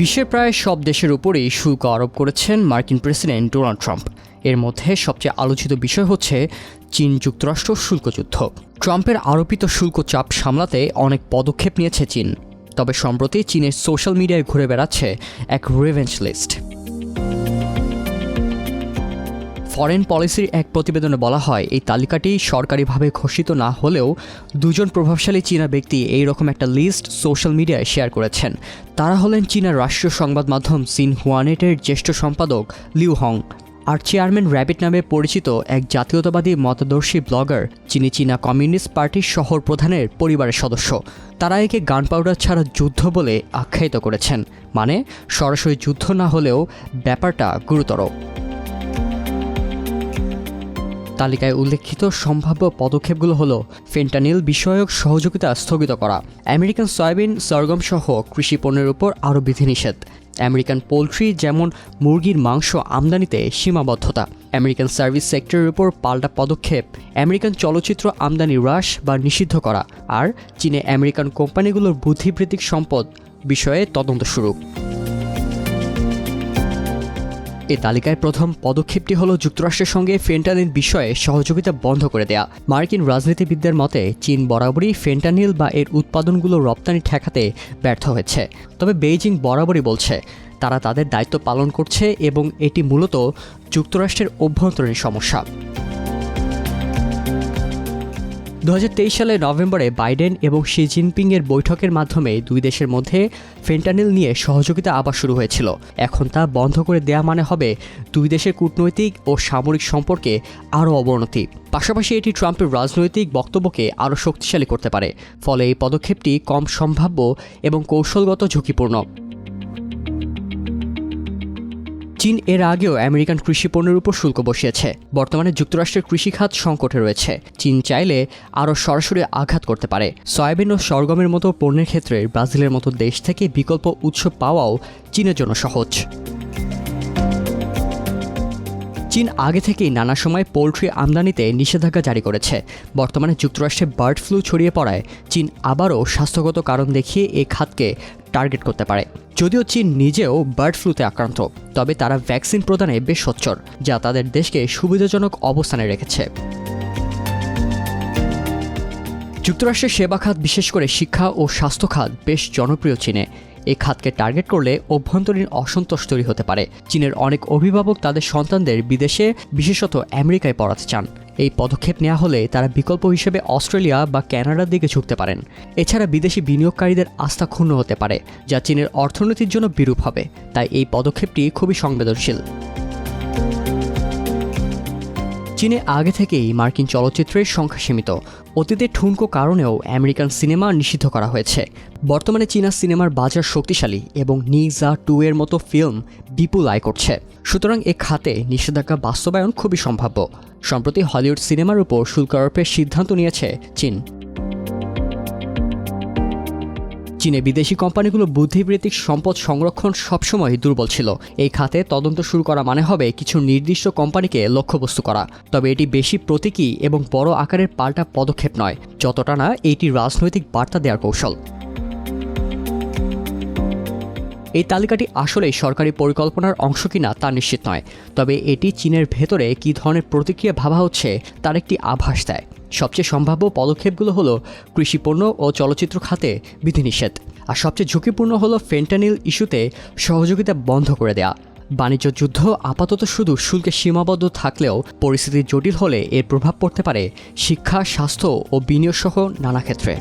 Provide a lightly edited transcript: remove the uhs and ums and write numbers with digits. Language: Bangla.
বিশ্বের প্রায় সব দেশের উপরেই শুল্ক আরোপ করেছেন মার্কিন প্রেসিডেন্ট ডোনাল্ড ট্রাম্প। এর মধ্যে সবচেয়ে আলোচিত বিষয় হচ্ছে চীন যুক্তরাষ্ট্র শুল্কযুদ্ধ। ট্রাম্পের আরোপিত শুল্ক চাপ সামলাতে অনেক পদক্ষেপ নিয়েছে চীন, তবে সম্প্রতি চীনের সোশ্যাল মিডিয়ায় ঘুরে বেড়াচ্ছে এক রিভেঞ্জ লিস্ট। ফরেন পলিসির এক প্রতিবেদনে বলা হয়, এই তালিকাটি সরকারিভাবে ঘোষিত না হলেও দুজন প্রভাবশালী চীনা ব্যক্তি এই রকম একটা লিস্ট সোশ্যাল মিডিয়ায় শেয়ার করেছেন। তারা হলেন চীনার রাষ্ট্রীয় সংবাদ মাধ্যম সিনহুয়ানেটের জ্যেষ্ঠ সম্পাদক লিউ হং আর চেয়ারম্যান র্যাবিট নামে পরিচিত এক জাতীয়তাবাদী মতাদর্শী ব্লগার, যিনি চীনা কমিউনিস্ট পার্টির শহর প্রধানের পরিবারের সদস্য। তারা একে গান পাউডার ছাড়া যুদ্ধ বলে আখ্যায়িত করেছেন, মানে সরাসরি যুদ্ধ না হলেও ব্যাপারটা গুরুতর। তালিকায় উল্লেখিত সম্ভাব্য পদক্ষেপগুলো হলো ফেন্টানিল বিষয়ক সহযোগিতা স্থগিত করা, আমেরিকান সয়াবিন, সরগম সহ কৃষি পণ্যের উপর আরও বিধিনিষেধ, আমেরিকান পোলট্রি যেমন মুরগির মাংস আমদানিতে সীমাবদ্ধতা, আমেরিকান সার্ভিস সেক্টরের উপর পাল্টা পদক্ষেপ, আমেরিকান চলচ্চিত্র আমদানি হ্রাস বা নিষিদ্ধ করা, আর চীনে আমেরিকান কোম্পানিগুলোর বুদ্ধিবৃত্তিক সম্পদ বিষয়ে তদন্ত শুরু। এই তালিকায় প্রথম পদক্ষেপটি হলো যুক্তরাষ্ট্রের সঙ্গে ফেন্টানিল বিষয়ে সহযোগিতা বন্ধ করে দেয়া। মার্কিন রাজনীতিবিদদের মতে চীন বরাবরই ফেন্টানিল বা এর উৎপাদনগুলো রপ্তানি ঠেকাতে ব্যর্থ হয়েছে, তবে বেইজিং বরাবরই বলছে তারা তাদের দায়িত্ব পালন করছে এবং এটি মূলত যুক্তরাষ্ট্রের অভ্যন্তরীণ সমস্যা। 2023 সালের নভেম্বরে বাইডেন এবং শি জিনপিংয়ের বৈঠকের মাধ্যমে দুই দেশের মধ্যে ফেন্টানিল নিয়ে সহযোগিতা আবার শুরু হয়েছিল। এখন তা বন্ধ করে দেয়া মানে হবে দুই দেশের কূটনৈতিক ও সামরিক সম্পর্কে আরও অবনতি। পাশাপাশি এটি ট্রাম্পের রাজনৈতিক বক্তব্যকে আরও শক্তিশালী করতে পারে, ফলে এই পদক্ষেপটি কম সম্ভাব্য এবং কৌশলগত ঝুঁকিপূর্ণ। চীন এর আগেও আমেরিকান কৃষি পণ্যের উপর শুল্ক বসিয়েছে। বর্তমানে যুক্তরাষ্ট্রের কৃষিখাত সংকটে রয়েছে। চীন চাইলে আরও সরাসরি আঘাত করতে পারে। সয়াবিন ও সরগমের মতো পণ্যের ক্ষেত্রে ব্রাজিলের মতো দেশ থেকে বিকল্প উৎস পাওয়াও চীনের জন্য সহজ। চীন আগে থেকেই নানা সময় পোলট্রি আমদানিতে নিষেধাজ্ঞা জারি করেছে। বর্তমানে যুক্তরাষ্ট্রে বার্ড ফ্লু ছড়িয়ে পড়ায় চীন আবারও স্বাস্থ্যগত কারণ দেখিয়ে এই খাতকে টার্গেট করতে পারে। যদিও চীন নিজেও বার্ড ফ্লুতে আক্রান্ত, তবে তারা ভ্যাকসিন প্রদানে বেশ সোচ্চার, যা তাদের দেশকে সুবিধাজনক অবস্থানে রেখেছে। যুক্তরাষ্ট্রের সেবা খাত, বিশেষ করে শিক্ষা ও স্বাস্থ্য খাত বেশ জনপ্রিয় চীনে। এই খাতকে টার্গেট করলে অভ্যন্তরীণ অসন্তোষ তৈরি হতে পারে। চীনের অনেক অভিভাবক তাদের সন্তানদের বিদেশে, বিশেষত আমেরিকায় পড়াতে চান। এই পদক্ষেপ নেওয়া হলে তারা বিকল্প হিসেবে অস্ট্রেলিয়া বা কানাডার দিকে ঝুঁকতে পারেন। এছাড়া বিদেশি বিনিয়োগকারীদের আস্থা ক্ষুণ্ণ হতে পারে, যা চীনের অর্থনীতির জন্য বিরূপ হবে। তাই এই পদক্ষেপটি খুবই সংবেদনশীল। চীনে আগে থেকেই মার্কিন চলচ্চিত্রের সংখ্যা সীমিত। অতীতে ঠুনকো কারণেও আমেরিকান সিনেমা নিষিদ্ধ করা হয়েছে। বর্তমানে চীনা সিনেমার বাজার শক্তিশালী এবং নিজা 2 এর মতো ফিল্ম বিপুল আয় করছে। সুতরাং এ খাতে নিষেধাজ্ঞা বাস্তবায়ন খুবই সম্ভাব্য। সম্প্রতি হলিউড সিনেমার উপর শুল্ক আরোপের সিদ্ধান্ত নিয়েছে চীন। চীনে বিদেশি কোম্পানিগুলো বুদ্ধিবৃত্তিক সম্পদ সংরক্ষণ সবসময় দুর্বল ছিল। এই খাতে তদন্ত শুরু করা মানে হবে কিছু নির্দিষ্ট কোম্পানিকে লক্ষ্যবস্তু করা। তবে এটি বেশি প্রতীকী এবং বড় আকারের পাল্টা পদক্ষেপ নয়, যতটা না এটি রাজনৈতিক বার্তা দেওয়ার কৌশল। এই তালিকাটি আসলেই সরকারি পরিকল্পনার অংশ কিনা তা নিশ্চিত নয়, তবে এটি চীনের ভেতরে কী ধরনের প্রতিক্রিয়া ভাবা হচ্ছে তার একটি আভাস দেয়। সবচেয়ে সম্ভাব্য পদক্ষেপগুলো হলো কৃষিপণ্য ও চলচ্চিত্র খাতে বিধিনিষেধ, আর সবচেয়ে ঝুঁকিপূর্ণ হলো ফেন্টানিল ইস্যুতে সহযোগিতা বন্ধ করে দেয়া। বাণিজ্য যুদ্ধ আপাতত শুধু শুল্কে সীমাবদ্ধ থাকলেও পরিস্থিতি জটিল হলে এর প্রভাব পড়তে পারে শিক্ষা, স্বাস্থ্য ও বিনিয়োগ সহ নানা ক্ষেত্রে।